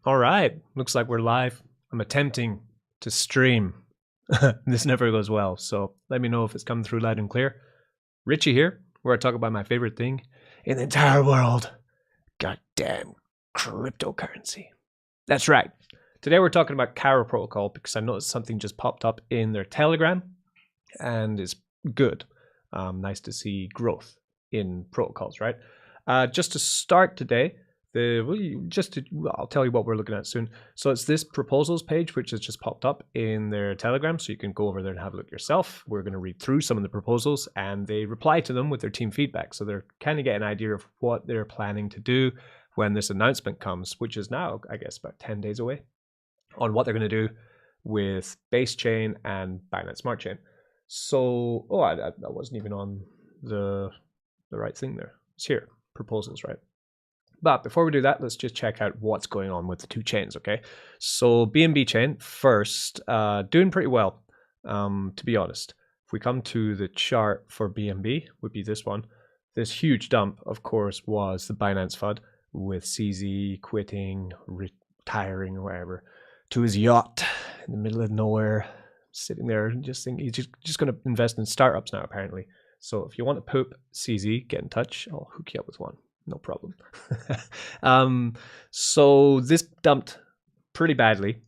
All right, looks like we're live. I'm attempting to stream. This never goes well, so let me know if it's coming through loud and clear. Richie here, where I talk about my favorite thing in the entire world. Goddamn cryptocurrency. That's right. Today we're talking about Caro Protocol because I noticed something just popped up in their Telegram and it's good. Nice to see growth in protocols, right? Just to start today, I'll tell you what we're looking at soon. So it's this proposals page, which has just popped up in their Telegram. So you can go over there and have a look yourself. We're going to read through some of the proposals and they reply to them with their team feedback. So they're kind of getting an idea of what they're planning to do when this announcement comes, which is now, I guess, about 10 days away, on what they're going to do with Base Chain and Binance Smart Chain. So, I wasn't even on the right thing there. It's here, proposals, right? But before we do that, let's just check out what's going on with the two chains, okay? So BNB chain first, doing pretty well, to be honest. If we come to the chart for BNB, would be this one. This huge dump, of course, was the Binance FUD with CZ quitting, retiring, or whatever, to his yacht in the middle of nowhere, sitting there and just thinking he's just going to invest in startups now, apparently. So if you want to poop CZ, get in touch. I'll hook you up with one. No problem. So this dumped pretty badly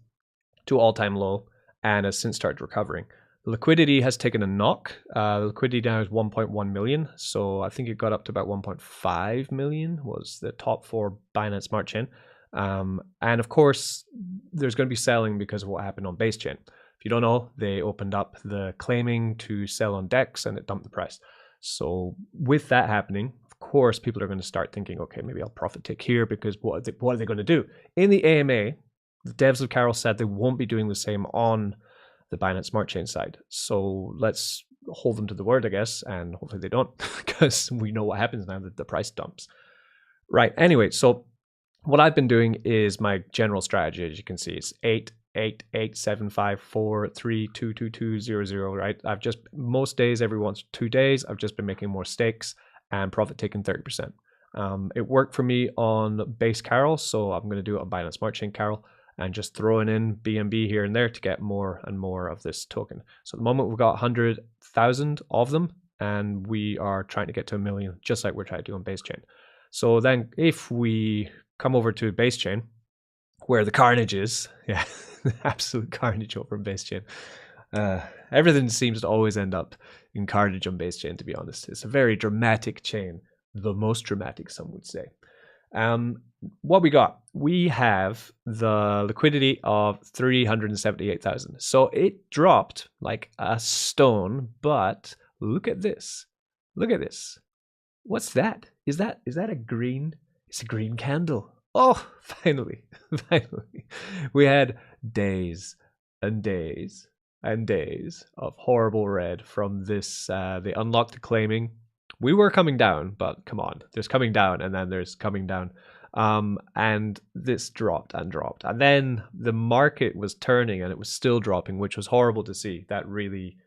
to all-time low and has since started recovering. Liquidity has taken a knock. Liquidity now is 1.1 million. So I think it got up to about 1.5 million was the top for Binance Smart Chain. And of course, there's going to be selling because of what happened on Base Chain. If you don't know, they opened up the claiming to sell on DEX and it dumped the price. So with that happening, of course, people are going to start thinking, okay, maybe I'll profit take here because what are they going to do? In the AMA, the devs of Caro said they won't be doing the same on the Binance Smart Chain side. So let's hold them to the word, I guess, and hopefully they don't because we know what happens now that the price dumps. Right, anyway, so what I've been doing is my general strategy, as you can see, is 8, 8, 8, 7, 5, 4, 3, 2, 2, 2, 0, 0, right? I've just, most days, every 2 days, I've just been making more stakes and profit taking 30%. It worked for me on base Caro, so I'm going to do it on Binance Smart Chain Caro and just throwing in BNB here and there to get more and more of this token. So at the moment we've got 100,000 of them and we are trying to get to 1 million, just like we're trying to do on base chain. So then if we come over to base chain, where the carnage is, yeah, absolute carnage over on base chain. Everything seems to always end up in carnage on base chain, to be honest. It's a very dramatic chain, the most dramatic, some would say. What we got? We have the liquidity of 378,000. So it dropped like a stone, but look at this. Look at this. What's that? Is that a green? It's a green candle. Oh, finally, finally. We had days and days and days of horrible red from this. They unlocked the claiming. We were coming down, but come on, there's coming down and then there's coming down. And this dropped and dropped. And then the market was turning and it was still dropping, which was horrible to see. That really,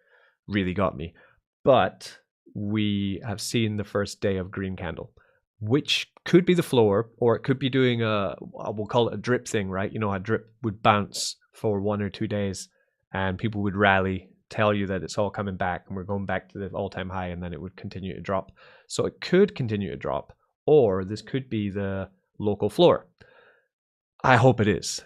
really got me. But we have seen the first day of green candle, which could be the floor, or it could be doing we'll call it a drip thing, right? You know, a drip would bounce for 1 or 2 days and people would rally, tell you that it's all coming back and we're going back to the all-time high, and then it would continue to drop. So it could continue to drop, or this could be the local floor. I hope it is,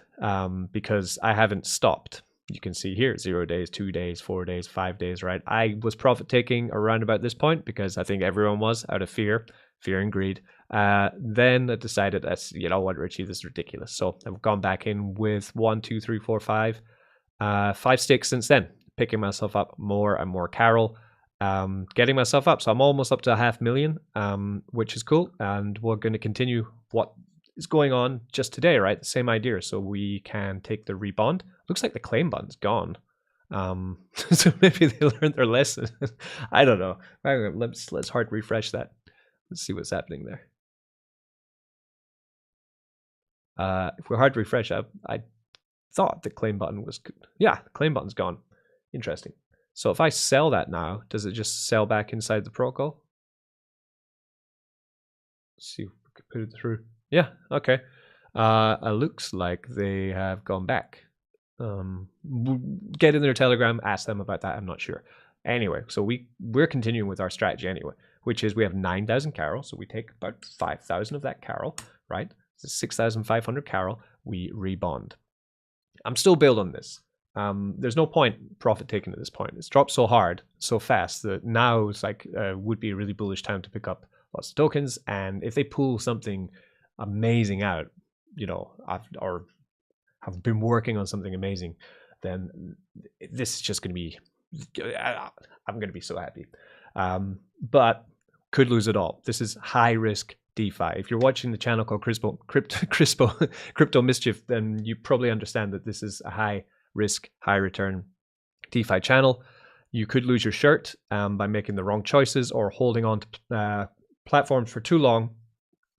because I haven't stopped. You can see here, 0 days, 2 days, 4 days, 5 days, right? I was profit taking around about this point because I think everyone was, out of fear and greed. Then I decided, you know what, Richie, this is ridiculous. So I've gone back in with 1, 2, 3, 4, 5, 5 stakes since then, picking myself up more and more Caro, getting myself up. So I'm almost up to 500,000, which is cool. And we're going to continue what is going on just today, right? The same idea. So we can take the rebond. Looks like the claim button's gone. So maybe they learned their lesson. I don't know. Let's hard refresh that. Let's see what's happening there. If we're hard to refresh, I thought the claim button was good. Yeah, the claim button's gone. Interesting. So if I sell that now, does it just sell back inside the protocol? Let's see if we can put it through. Yeah, okay. It looks like they have gone back. Get in their Telegram, ask them about that. I'm not sure. Anyway, so we're continuing with our strategy anyway, which is we have 9,000 carol. So we take about 5,000 of that carol, right? So 6,500 carol. We rebond. I'm still built on this. There's no point profit taking at this point. It's dropped so hard, so fast that now it's like would be a really bullish time to pick up lots of tokens. And if they pull something amazing out, you know, or have been working on something amazing, then this is just going to be, I'm going to be so happy. But could lose it all. This is high risk DeFi. If you're watching the channel called Crypto Mischief, then you probably understand that this is a high risk, high return DeFi channel. You could lose your shirt by making the wrong choices or holding on to platforms for too long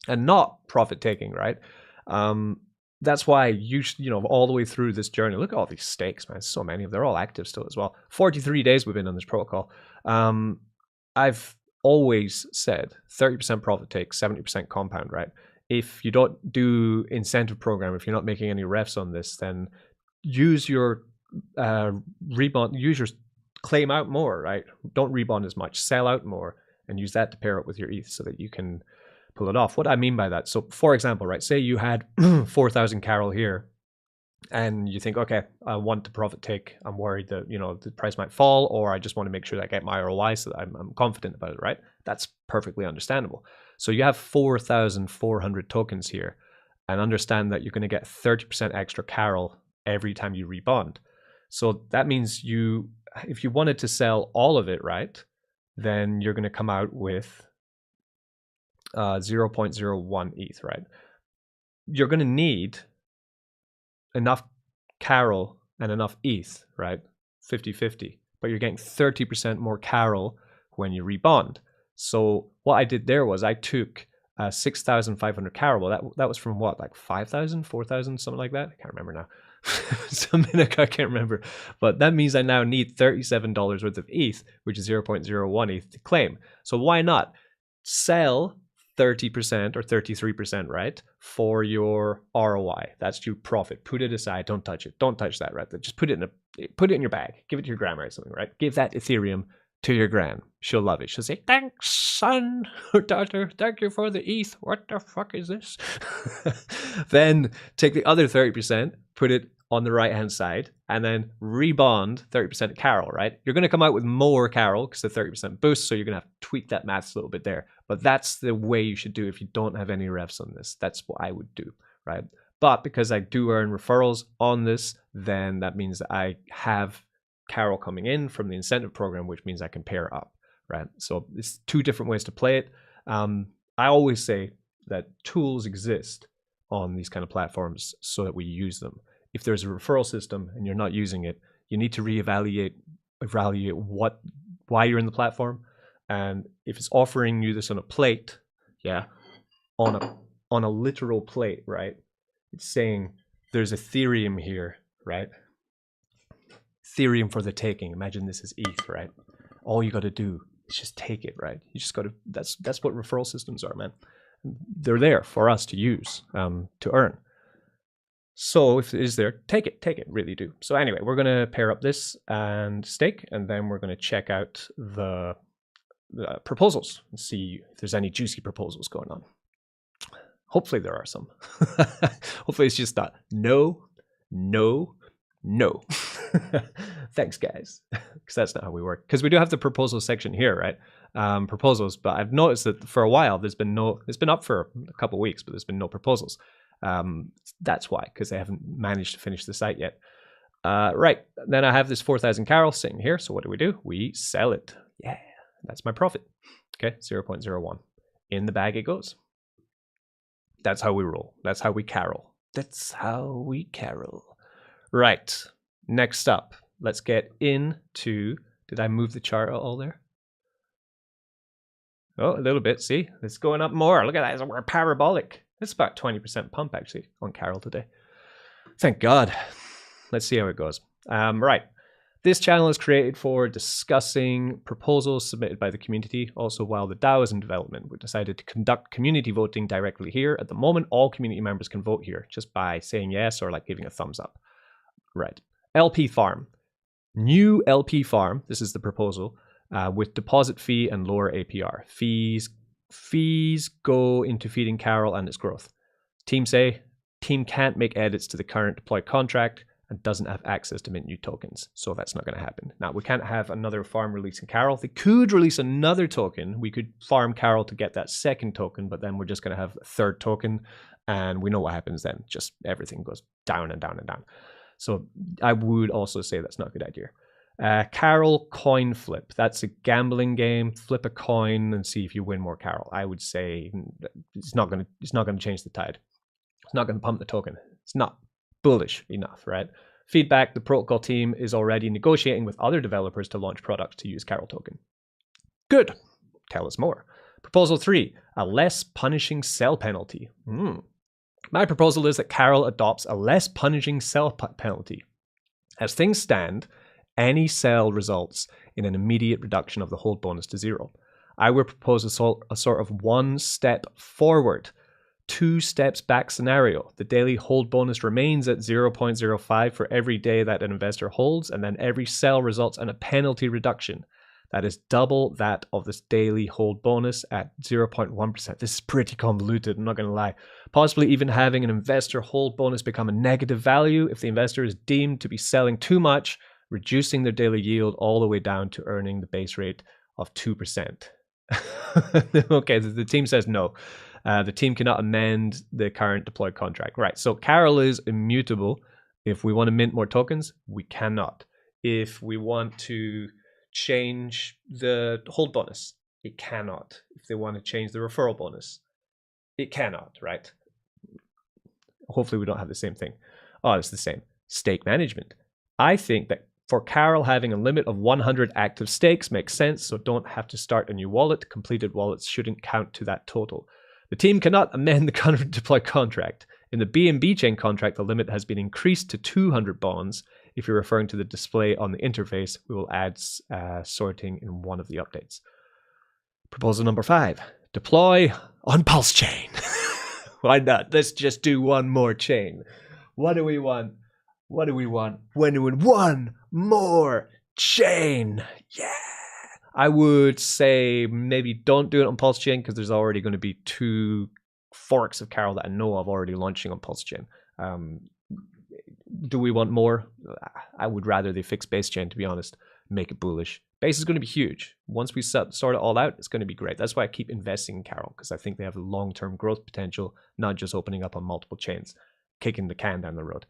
and not profit taking, right? That's why you know, all the way through this journey, look at all these stakes, man. So many of them, they're all active still as well. 43 days we've been on this protocol. I've always said 30% profit take, 70% compound, right? If you don't do incentive program, if you're not making any refs on this, then use your rebond, use your claim out more, right? Don't rebond as much, sell out more, and use that to pair up with your ETH so that you can pull it off. What I mean by that, so for example, right, say you had 4,000 carol here, and you think, okay, I want to profit take. I'm worried that, you know, the price might fall, or I just want to make sure that I get my ROI so that I'm confident about it, right? That's perfectly understandable. So you have 4,400 tokens here, and understand that you're going to get 30% extra carol every time you rebond. So that means you, if you wanted to sell all of it, right, then you're going to come out with 0.01 ETH, right? You're going to need enough carol and enough ETH, right? 50-50, but you're getting 30% more carol when you rebond. So what I did there was I took 6,500 carol. Well, that was from what, like 5,000, 4,000, something like that? I can't remember now. Something I can't remember. But that means I now need $37 worth of ETH, which is 0.01 ETH to claim. So why not sell 30% or 33%, right, for your ROI? That's your profit. Put it aside. Don't touch it. Don't touch that, right? Just put it in your bag. Give it to your grandma or something, right? Give that Ethereum to your gran. She'll love it. She'll say, thanks, son or daughter. Thank you for the ETH. What the fuck is this? Then take the other 30%, put it on the right-hand side, and then rebond 30% carol, right? You're going to come out with more carol because the 30% boost, so you're going to have to tweak that math a little bit there. But that's the way you should do it if you don't have any refs on this. That's what I would do, right? But because I do earn referrals on this, then that means that I have carol coming in from the incentive program, which means I can pair up, right? So it's two different ways to play it. I always say that tools exist on these kind of platforms so that we use them. If there's a referral system and you're not using it, you need to reevaluate why you're in the platform. And if it's offering you this on a plate, yeah, on a literal plate, right? It's saying there's Ethereum here, right? Ethereum for the taking. Imagine this is ETH, right? All you got to do is just take it, right? You just got to. That's what referral systems are, man. They're there for us to use, to earn. So if it is there, take it, really do. So anyway, we're going to pair up this and stake, and then we're going to check out the proposals and see if there's any juicy proposals going on. Hopefully there are some. Hopefully it's just not no. Thanks, guys. Because that's not how we work. Because we do have the proposal section here, right? Proposals, but I've noticed that for a while it's been up for a couple of weeks, but there's been no proposals. That's why, because they haven't managed to finish the site yet. Right, then I have this 4,000 carol sitting here. So what do? We sell it. Yeah, that's my profit. Okay, 0.01. In the bag it goes. That's how we roll. That's how we carol. That's how we carol. Right, next up, let's get into, did I move the chart all there? Oh, a little bit, see? It's going up more. Look at that, we're parabolic. It's about 20% pump actually on carol today. Thank God. Let's see how it goes. Right, This channel is created for discussing proposals submitted by the community. Also, while the DAO is in development, we decided to conduct community voting directly here. At the moment, all community members can vote here just by saying yes or like giving a thumbs up. Right. LP farm. New LP farm, this is the proposal, with deposit fee and lower APR. Fees go into feeding Carol and its growth. Team say, team can't make edits to the current deployed contract and doesn't have access to mint new tokens. So that's not going to happen. Now, we can't have another farm releasing Carol. They could release another token. We could farm Carol to get that second token, but then we're just going to have a third token. And we know what happens then. Just everything goes down and down and down. So I would also say that's not a good idea. Carol coin flip. That's a gambling game. Flip a coin and see if you win more Carol. I would say it's not going to change the tide. It's not going to pump the token. It's not bullish enough, right? Feedback, the protocol team is already negotiating with other developers to launch products to use Carol token. Good. Tell us more. Proposal 3, a less punishing sell penalty. My proposal is that Carol adopts a less punishing sell penalty. As things stand, any sell results in an immediate reduction of the hold bonus to 0. I would propose a sort of one step forward, 2 steps back scenario. The daily hold bonus remains at 0.05 for every day that an investor holds, and then every sell results in a penalty reduction. That is double that of this daily hold bonus at 0.1%. This is pretty convoluted, I'm not going to lie. Possibly even having an investor hold bonus become a negative value if the investor is deemed to be selling too much, reducing their daily yield all the way down to earning the base rate of 2%. Okay, the team says no. The team cannot amend the current deployed contract. Right, so Carol is immutable. If we want to mint more tokens, we cannot. If we want to change the hold bonus, it cannot. If they want to change the referral bonus, it cannot, right? Hopefully we don't have the same thing. Oh, it's the same. Stake management. I think that for Carol, having a limit of 100 active stakes makes sense, so don't have to start a new wallet. Completed wallets shouldn't count to that total. The team cannot amend the current deployed contract. In the BNB chain contract, the limit has been increased to 200 bonds. If you're referring to the display on the interface, we will add sorting in one of the updates. Proposal number 5, deploy on Pulse Chain. Why not? Let's just do one more chain. What do we want? What do we want? When do we want one more chain? Yeah. I would say maybe don't do it on Pulse Chain because there's already going to be 2 forks of Carol that I know of already launching on Pulse Chain. Do we want more? I would rather they fix Base Chain, to be honest, make it bullish. Base is going to be huge. Once we sort it all out, it's going to be great. That's why I keep investing in Carol, because I think they have long-term growth potential, not just opening up on multiple chains, kicking the can down the road.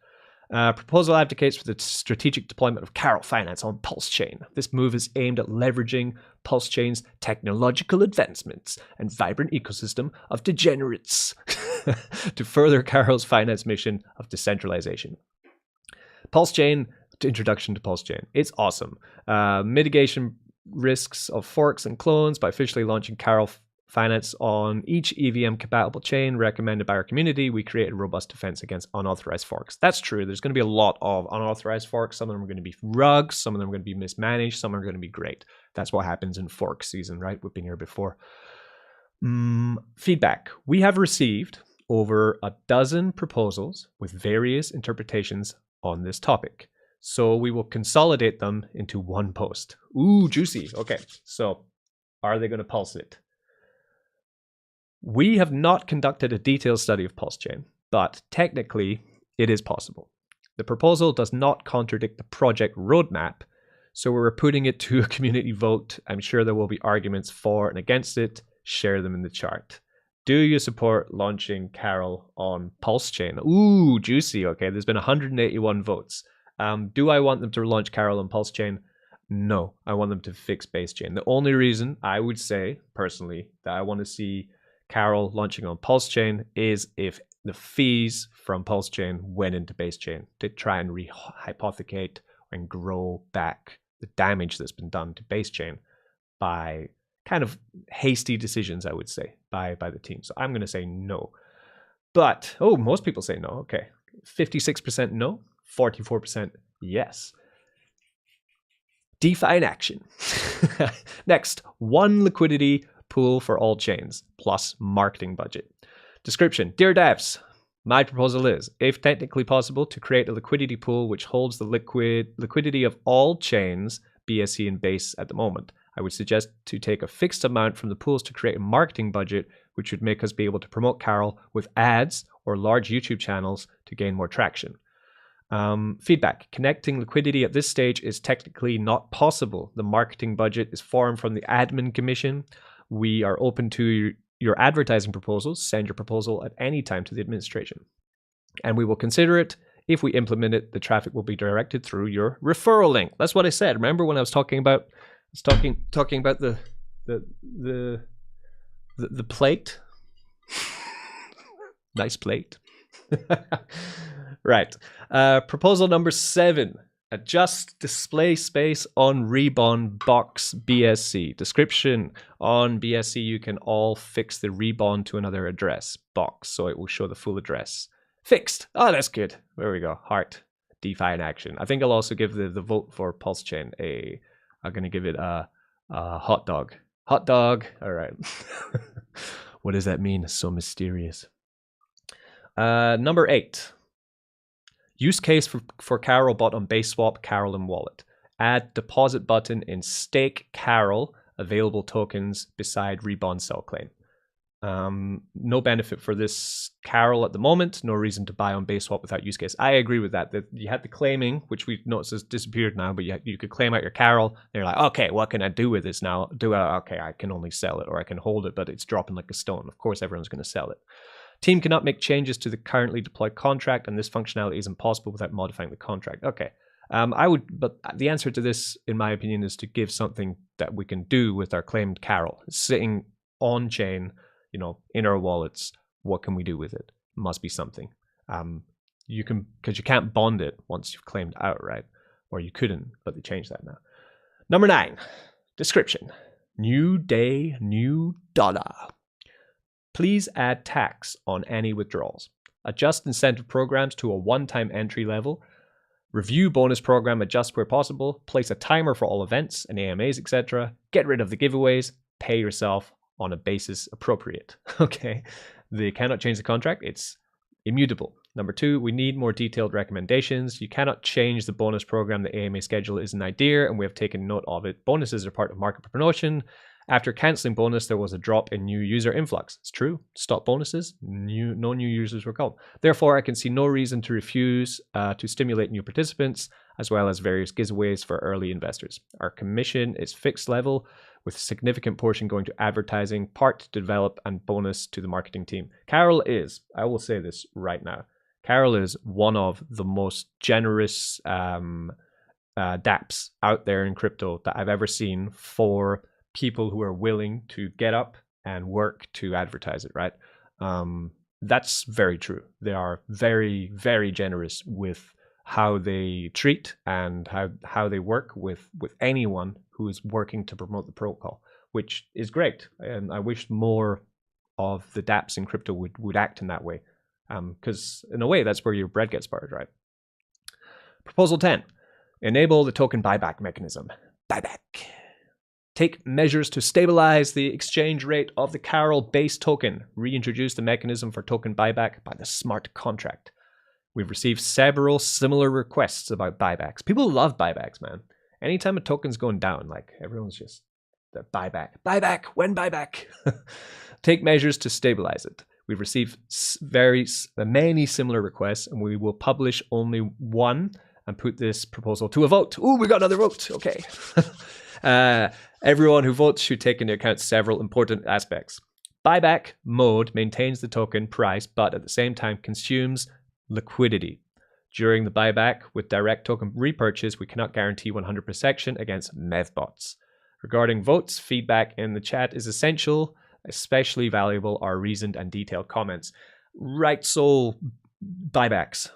Proposal advocates for the strategic deployment of Carol Finance on Pulse Chain. This move is aimed at leveraging Pulse Chain's technological advancements and vibrant ecosystem of degenerates to further Carol's finance mission of decentralization. Pulse Chain, introduction to Pulse Chain. It's awesome. Mitigation risks of forks and clones by officially launching Carol Finance on each EVM compatible chain recommended by our community. We create a robust defense against unauthorized forks. That's true. There's going to be a lot of unauthorized forks. Some of them are going to be rugs. Some of them are going to be mismanaged. Some are going to be great. That's what happens in fork season, right? We've been here before. Feedback. We have received over a dozen proposals with various interpretations on this topic. So we will consolidate them into one post. Ooh, juicy. Okay, so are they going to pulse it? We have not conducted a detailed study of Pulse Chain, but technically it is possible. The proposal does not contradict the project roadmap, so we're putting it to a community vote. I'm sure there will be arguments for and against it. Share them in the chart. Do you support launching Carol on Pulse Chain? Ooh, juicy. Okay, there's been 181 votes. Do I want them to launch Carol on Pulse Chain? No, I want them to fix Base Chain. The only reason I would say, personally, that I want to see Carol launching on Pulse Chain is if the fees from Pulse Chain went into Base Chain to try and rehypothecate and grow back the damage that's been done to Base Chain by kind of hasty decisions, I would say, by the team. So I'm going to say no. But, most people say no. Okay. 56% no, 44% yes. DeFi in action. Next, one liquidity pool for all chains, plus marketing budget. Description. Dear devs, my proposal is, if technically possible, to create a liquidity pool which holds the liquidity of all chains, BSC and Base at the moment. I would suggest to take a fixed amount from the pools to create a marketing budget, which would make us be able to promote Carol with ads or large YouTube channels to gain more traction. Feedback. Connecting liquidity at this stage is technically not possible. The marketing budget is formed from the admin commission. We are open to your advertising proposals. Send your proposal at any time to the administration, and we will consider it. If we implement it, the traffic will be directed through your referral link. That's what I said. Remember when I was talking about talking about the plate? Nice plate. Right. Proposal number 7. Adjust display space on Rebond box BSC. Description. On BSC, you can all fix the Rebond to another address box, so it will show the full address. Fixed. Oh, that's good. There we go. Heart. DeFi in action. I think I'll also give the vote for Pulse Chain I'm going to give it a hot dog. Hot dog. All right. What does that mean? It's so mysterious. Number 8. Use case for Carol bot on Base Swap, Carol and Wallet. Add deposit button in Stake Carol. Available tokens beside Rebond sell claim. No benefit for this Carol at the moment. No reason to buy on Base Swap without use case. I agree with that. That you had the claiming, which we noticed has disappeared now, but you could claim out your Carol. They're like, okay, what can I do with this now? Okay, I can only sell it, or I can hold it, but it's dropping like a stone. Of course, everyone's going to sell it. Team cannot make changes to the currently deployed contract, and this functionality is impossible without modifying the contract. Okay. But the answer to this, in my opinion, is to give something that we can do with our claimed Carol. It's sitting on chain, in our wallets. What can we do with it? Must be something. Because you can't bond it once you've claimed outright, or you couldn't, but they changed that now. Number 9, description. New day, new dollar. Please add tax on any withdrawals. Adjust incentive programs to a one-time entry level. Review bonus program, adjust where possible. Place a timer for all events and AMAs, etc. Get rid of the giveaways. Pay yourself on a basis appropriate. Okay, they cannot change the contract. It's immutable. Number 2, we need more detailed recommendations. You cannot change the bonus program. The AMA schedule is an idea, and we have taken note of it. Bonuses are part of market promotion. After canceling bonus, there was a drop in new user influx. It's true. Stop bonuses, no new users were called. Therefore, I can see no reason to refuse to stimulate new participants, as well as various giveaways for early investors. Our commission is fixed level, with a significant portion going to advertising, part to develop, and bonus to the marketing team. Carol is, I will say this right now, Carol is one of the most generous dApps out there in crypto that I've ever seen for people who are willing to get up and work to advertise it, right? That's very true. They are very, very generous with how they treat and how they work with anyone who is working to promote the protocol, which is great. And I wish more of the dApps in crypto would act in that way, because in a way, that's where your bread gets buttered, right? Proposal 10, enable the token buyback mechanism. Buyback. Take measures to stabilize the exchange rate of the Carol base token. Reintroduce the mechanism for token buyback by the smart contract. We've received several similar requests about buybacks. People love buybacks, man. Anytime a token's going down, like everyone's just the buyback. Buyback, when buyback? Take measures to stabilize it. We've received many similar requests, and we will publish only one and put this proposal to a vote. Ooh, we got another vote. Okay. Everyone who votes should take into account several important aspects. Buyback mode maintains the token price, but at the same time consumes liquidity. During the buyback, with direct token repurchase, we cannot guarantee 100% protection against mevbots. Regarding votes, feedback in the chat is essential. Especially valuable are reasoned and detailed comments. Right, so buybacks.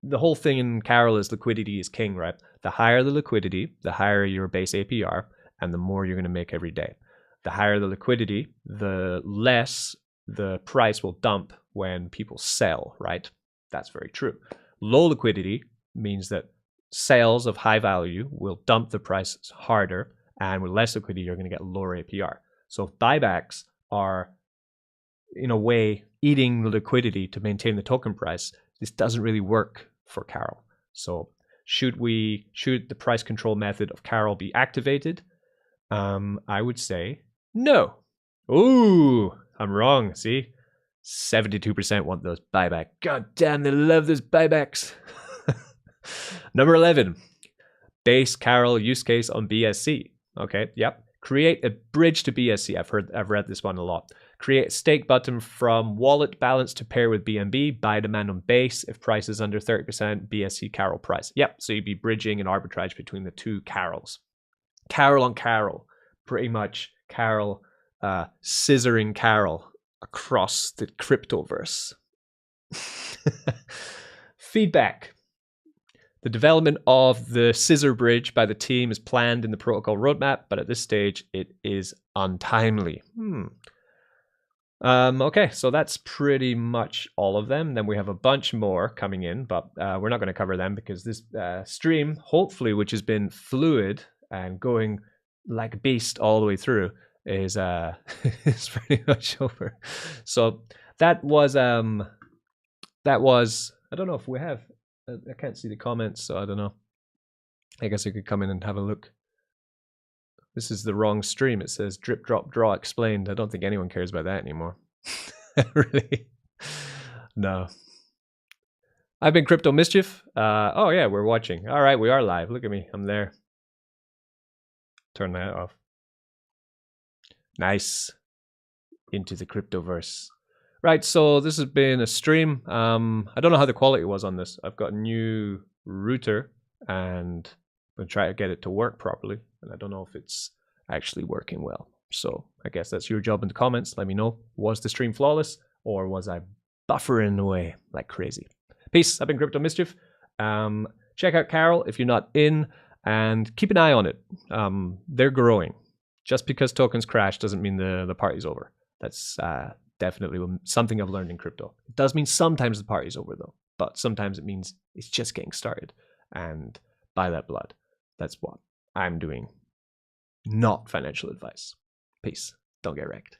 The whole thing in Carol is liquidity is king, right? The higher the liquidity, the higher your base APR, and the more you're going to make every day. The higher the liquidity, the less the price will dump when people sell, right? That's very true. Low liquidity means that sales of high value will dump the prices harder, and with less liquidity, you're going to get lower APR. So if buybacks are, in a way, eating the liquidity to maintain the token price, this doesn't really work for Carol. So should the price control method of Carol be activated? I would say no. Ooh, I'm wrong. See, 72% want those buyback. God damn, they love those buybacks. Number 11, base Carol use case on BSC. Okay, yep. Create a bridge to BSC. I've read this one a lot. Create a stake button from wallet balance to pair with BNB. Buy demand on base if price is under 30% BSC Carol price. Yep. So you'd be bridging an arbitrage between the two Carols. Carol on Carol, pretty much Carol scissoring Carol across the cryptoverse. Feedback. The development of the scissor bridge by the team is planned in the protocol roadmap, but at this stage it is untimely. Okay, so that's pretty much all of them. Then we have a bunch more coming in, but we're not going to cover them because this stream, hopefully, which has been fluid and going like a beast all the way through, is is pretty much over. So that was I don't know if we have. I can't see the comments, so I don't know. I guess I could come in and have a look. This is the wrong stream. It says drip, drop, draw explained. I don't think anyone cares about that anymore. Really? No. I've been Crypto Mischief. Oh yeah, we're watching. All right, we are live. Look at me. I'm there. Turn that off. Nice. Into the cryptoverse. Right, so this has been a stream. I don't know how the quality was on this. I've got a new router and I'm going to try to get it to work properly. And I don't know if it's actually working well. So I guess that's your job in the comments. Let me know. Was the stream flawless or was I buffering away like crazy? Peace. I've been Crypto Mischief. Check out Carol if you're not in and keep an eye on it. They're growing. Just because tokens crash doesn't mean the party's over. That's definitely something I've learned in crypto. It does mean sometimes the party's over though, but sometimes it means it's just getting started. And buy that blood. That's what I'm doing. Not financial advice. Peace. Don't get wrecked.